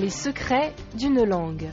Les secrets d'une langue.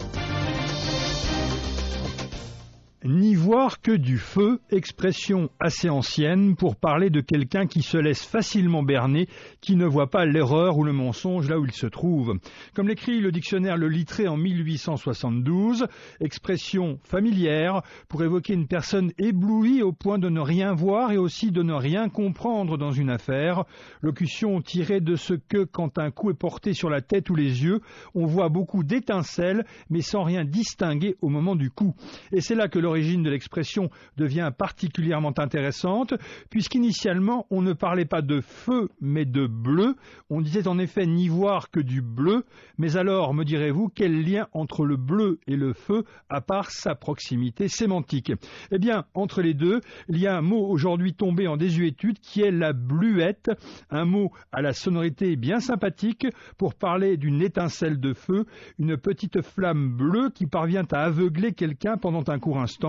N'y voir que du feu, expression assez ancienne pour parler de quelqu'un qui se laisse facilement berner, qui ne voit pas l'erreur ou le mensonge là où il se trouve. Comme l'écrit le dictionnaire Le Littré en 1872, expression familière pour évoquer une personne éblouie au point de ne rien voir et aussi de ne rien comprendre dans une affaire. Locution tirée de ce que, quand un coup est porté sur la tête ou les yeux, on voit beaucoup d'étincelles mais sans rien distinguer au moment du coup. Et c'est là que l'origine de l'expression devient particulièrement intéressante, puisqu'initialement on ne parlait pas de feu mais de bleu. On disait en effet n'y voir que du bleu, mais alors, me direz-vous, quel lien entre le bleu et le feu à part sa proximité sémantique? Eh bien, entre les deux, il y a un mot aujourd'hui tombé en désuétude qui est la bluette, un mot à la sonorité bien sympathique pour parler d'une étincelle de feu, une petite flamme bleue qui parvient à aveugler quelqu'un pendant un court instant.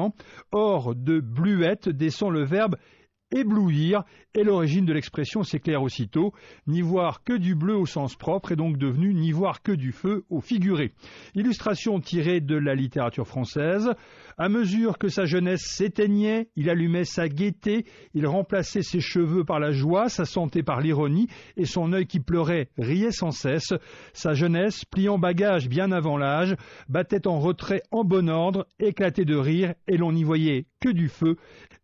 Or, de bluette descend le verbe éblouir, et l'origine de l'expression s'éclaire aussitôt. N'y voir que du bleu au sens propre est donc devenu n'y voir que du feu au figuré. Illustration tirée de la littérature française. À mesure que sa jeunesse s'éteignait, il allumait sa gaieté, il remplaçait ses cheveux par la joie, sa santé par l'ironie, et son œil qui pleurait riait sans cesse. Sa jeunesse, pliant bagage bien avant l'âge, battait en retrait en bon ordre, éclatait de rire, et l'on n'y voyait que du feu.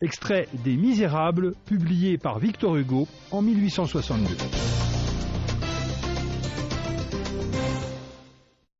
Extrait des Misérables, publié par Victor Hugo en 1862.